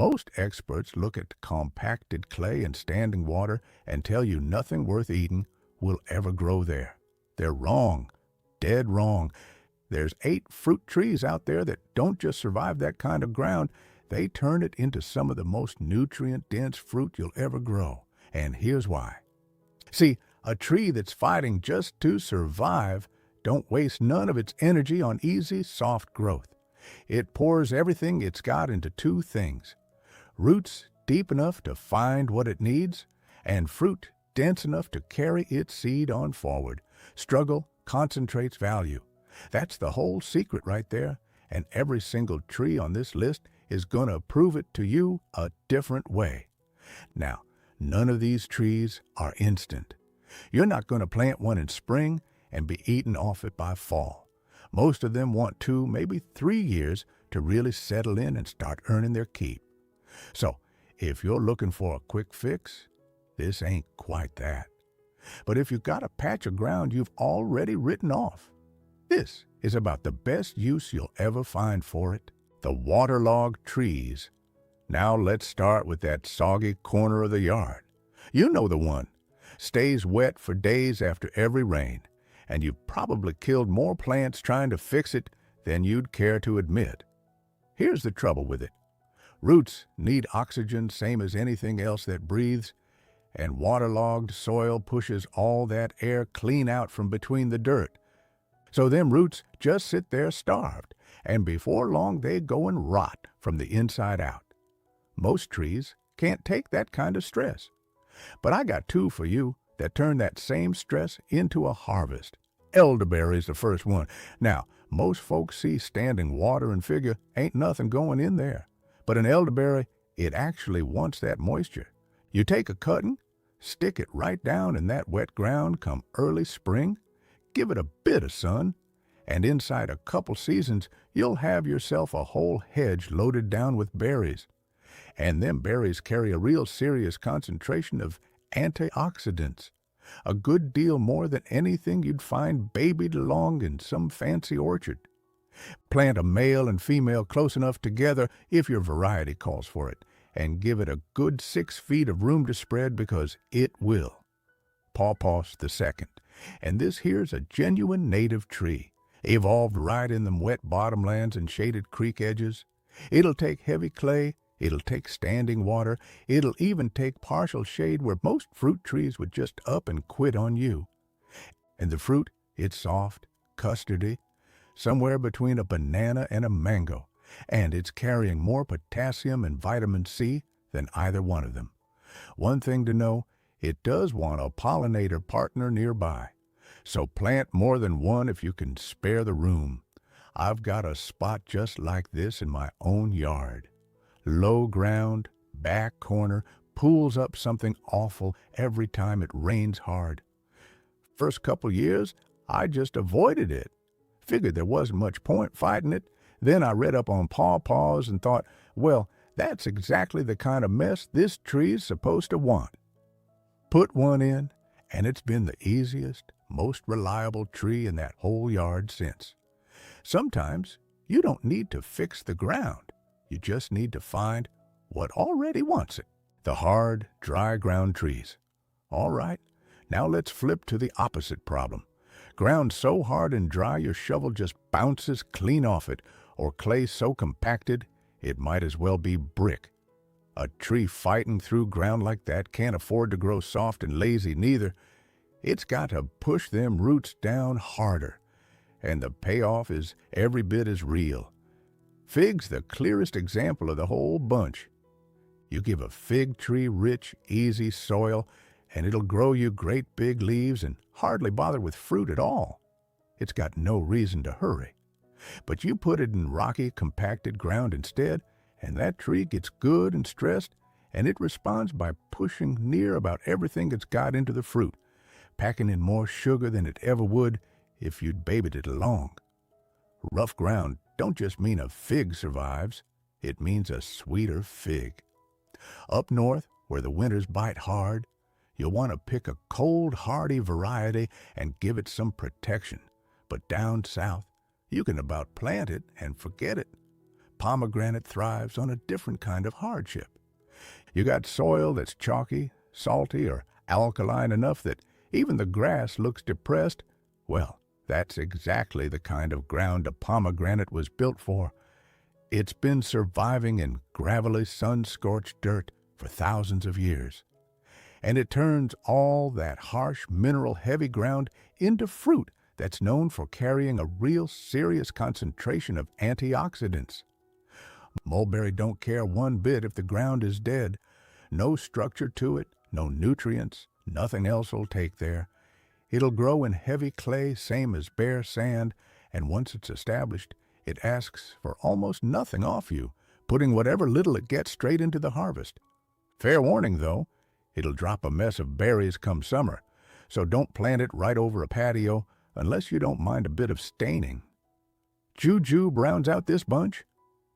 Most experts look at compacted clay and standing water and tell you nothing worth eating will ever grow there. They're wrong, dead wrong. There's 8 fruit trees out there that don't just survive that kind of ground, they turn it into some of the most nutrient-dense fruit you'll ever grow. And here's why. See, a tree that's fighting just to survive don't waste none of its energy on easy, soft growth. It pours everything it's got into 2 things: roots deep enough to find what it needs, and fruit dense enough to carry its seed on forward. Struggle concentrates value. That's the whole secret right there, and every single tree on this list is going to prove it to you a different way. Now, none of these trees are instant. You're not going to plant one in spring and be eaten off it by fall. Most of them want 2, maybe 3 years to really settle in and start earning their keep. So, if you're looking for a quick fix, this ain't quite that. But if you've got a patch of ground you've already written off, this is about the best use you'll ever find for it: the waterlogged trees. Now let's start with that soggy corner of the yard. You know the one. Stays wet for days after every rain, and you've probably killed more plants trying to fix it than you'd care to admit. Here's the trouble with it. Roots need oxygen same as anything else that breathes, and waterlogged soil pushes all that air clean out from between the dirt. So them roots just sit there starved, and before long they go and rot from the inside out. Most trees can't take that kind of stress. But I got 2 for you that turn that same stress into a harvest. Elderberry's the first one. Now, most folks see standing water and figure ain't nothing going in there. But an elderberry, it actually wants that moisture. You take a cutting, stick it right down in that wet ground come early spring, give it a bit of sun, and inside a couple seasons, you'll have yourself a whole hedge loaded down with berries. And them berries carry a real serious concentration of antioxidants, a good deal more than anything you'd find babied along in some fancy orchard. Plant a male and female close enough together if your variety calls for it, and give it a good 6 feet of room to spread, because it will. Pawpaw's the second, and this here's a genuine native tree, evolved right in them wet bottomlands and shaded creek edges. It'll take heavy clay, it'll take standing water, it'll even take partial shade where most fruit trees would just up and quit on you. And the fruit, it's soft, custardy, somewhere between a banana and a mango, and it's carrying more potassium and vitamin C than either one of them. One thing to know, it does want a pollinator partner nearby. So plant more than one if you can spare the room. I've got a spot just like this in my own yard. Low ground, back corner, pools up something awful every time it rains hard. First couple years, I just avoided it. Figured there wasn't much point fighting it. Then I read up on pawpaws and thought, well, that's exactly the kind of mess this tree's supposed to want. Put one in, and it's been the easiest, most reliable tree in that whole yard since. Sometimes you don't need to fix the ground. You just need to find what already wants it. The hard, dry ground trees. All right, now let's flip to the opposite problem. Ground so hard and dry your shovel just bounces clean off it, or clay so compacted it might as well be brick. A tree fighting through ground like that can't afford to grow soft and lazy neither. It's got to push them roots down harder, and the payoff is every bit as real. Fig's the clearest example of the whole bunch. You give a fig tree rich, easy soil, and it'll grow you great big leaves and hardly bother with fruit at all. It's got no reason to hurry. But you put it in rocky, compacted ground instead, and that tree gets good and stressed, and it responds by pushing near about everything it's got into the fruit, packing in more sugar than it ever would if you'd babied it along. Rough ground don't just mean a fig survives, it means a sweeter fig. Up north, where the winters bite hard, you'll want to pick a cold, hardy variety and give it some protection. But down south, you can about plant it and forget it. pomegranate thrives on a different kind of hardship. You got soil that's chalky, salty, or alkaline enough that even the grass looks depressed. Well, that's exactly the kind of ground a pomegranate was built for. It's been surviving in gravelly, sun-scorched dirt for thousands of years. And it turns all that harsh, mineral-heavy ground into fruit that's known for carrying a real serious concentration of antioxidants. Mulberry don't care one bit if the ground is dead. No structure to it, no nutrients, nothing else will take there. It'll grow in heavy clay, same as bare sand, and once it's established, it asks for almost nothing off you, putting whatever little it gets straight into the harvest. Fair warning, though, it'll drop a mess of berries come summer, so don't plant it right over a patio unless you don't mind a bit of staining. Jujube rounds out this bunch.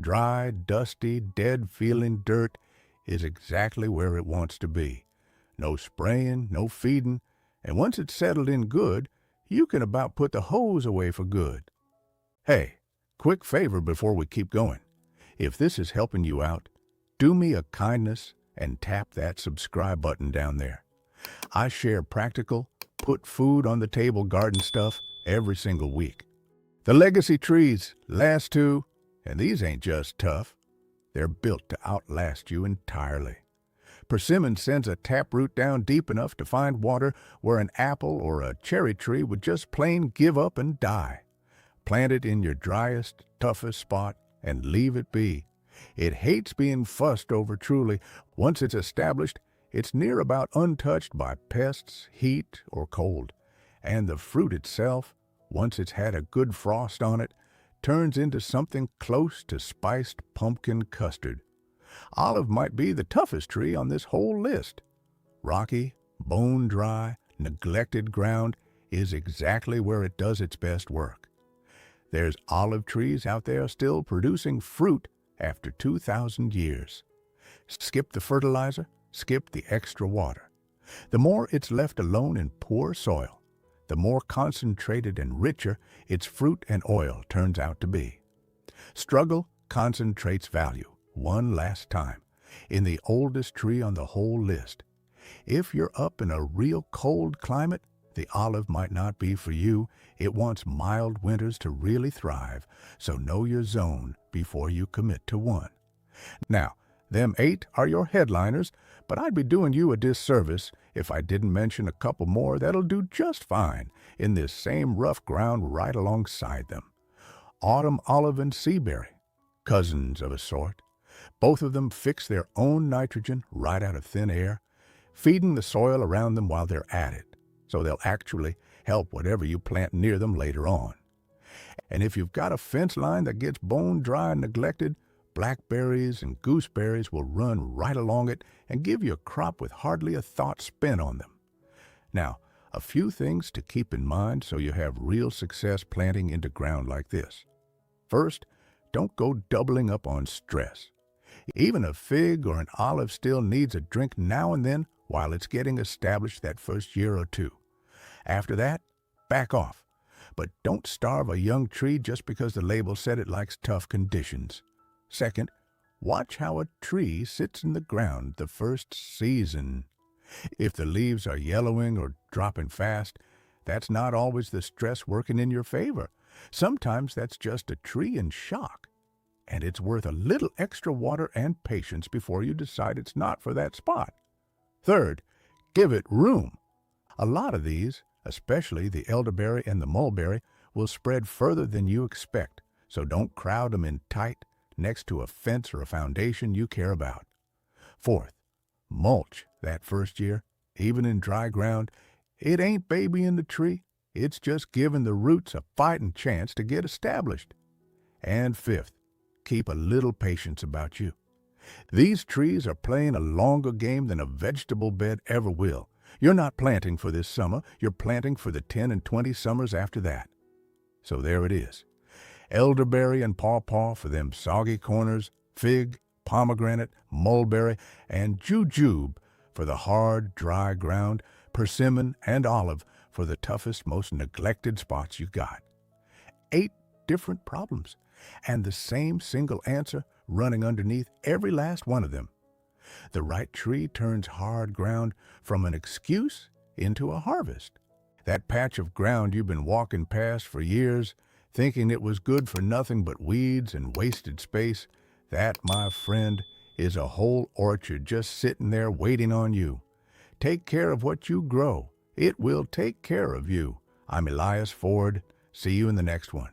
Dry, dusty, dead-feeling dirt is exactly where it wants to be. No spraying, no feeding, and once it's settled in good, you can about put the hose away for good. Hey, quick favor before we keep going. If this is helping you out, do me a kindness and tap that subscribe button down there. I share practical, put food on the table garden stuff every single week. The legacy trees last to, and these ain't just tough, they're built to outlast you entirely. Persimmon sends a taproot down deep enough to find water where an apple or a cherry tree would just plain give up and die. Plant it in your driest, toughest spot and leave it be. It hates being fussed over truly. Once it's established, it's near about untouched by pests, heat, or cold. And the fruit itself, once it's had a good frost on it, turns into something close to spiced pumpkin custard. Olive might be the toughest tree on this whole list. Rocky, bone-dry, neglected ground is exactly where it does its best work. There's olive trees out there still producing fruit after 2,000 years. Skip the fertilizer, skip the extra water. The more it's left alone in poor soil, the more concentrated and richer its fruit and oil turns out to be. Struggle concentrates value, one last time, in the oldest tree on the whole list. If you're up in a real cold climate, the olive might not be for you. It wants mild winters to really thrive, so know your zone before you commit to one. Now, them 8 are your headliners, but I'd be doing you a disservice if I didn't mention a couple more that'll do just fine in this same rough ground right alongside them. Autumn olive and seaberry, cousins of a sort. Both of them fix their own nitrogen right out of thin air, feeding the soil around them while they're at it, so they'll actually help whatever you plant near them later on. And if you've got a fence line that gets bone dry and neglected, blackberries and gooseberries will run right along it and give you a crop with hardly a thought spent on them. Now, a few things to keep in mind so you have real success planting into ground like this. First, don't go doubling up on stress. Even a fig or an olive still needs a drink now and then while it's getting established that first year or two. After that, back off. But don't starve a young tree just because the label said it likes tough conditions. Second, watch how a tree sits in the ground the first season. If the leaves are yellowing or dropping fast, that's not always the stress working in your favor. Sometimes that's just a tree in shock, and it's worth a little extra water and patience before you decide it's not for that spot. Third, give it room. A lot of these, especially the elderberry and the mulberry, will spread further than you expect, so don't crowd them in tight next to a fence or a foundation you care about. Fourth, mulch that first year, even in dry ground. It ain't babying the tree, it's just giving the roots a fighting chance to get established. And fifth, keep a little patience about you. These trees are playing a longer game than a vegetable bed ever will. You're not planting for this summer, you're planting for the 10 and 20 summers after that. So there it is. Elderberry and Pawpaw for them soggy corners, fig, pomegranate, mulberry, and jujube for the hard, dry ground, persimmon and olive for the toughest, most neglected spots you got. 8 different problems, and the same single answer running underneath every last one of them. The right tree turns hard ground from an excuse into a harvest. That patch of ground you've been walking past for years, thinking it was good for nothing but weeds and wasted space, that, my friend, is a whole orchard just sitting there waiting on you. Take care of what you grow. It will take care of you. I'm Elias Ford. See you in the next one.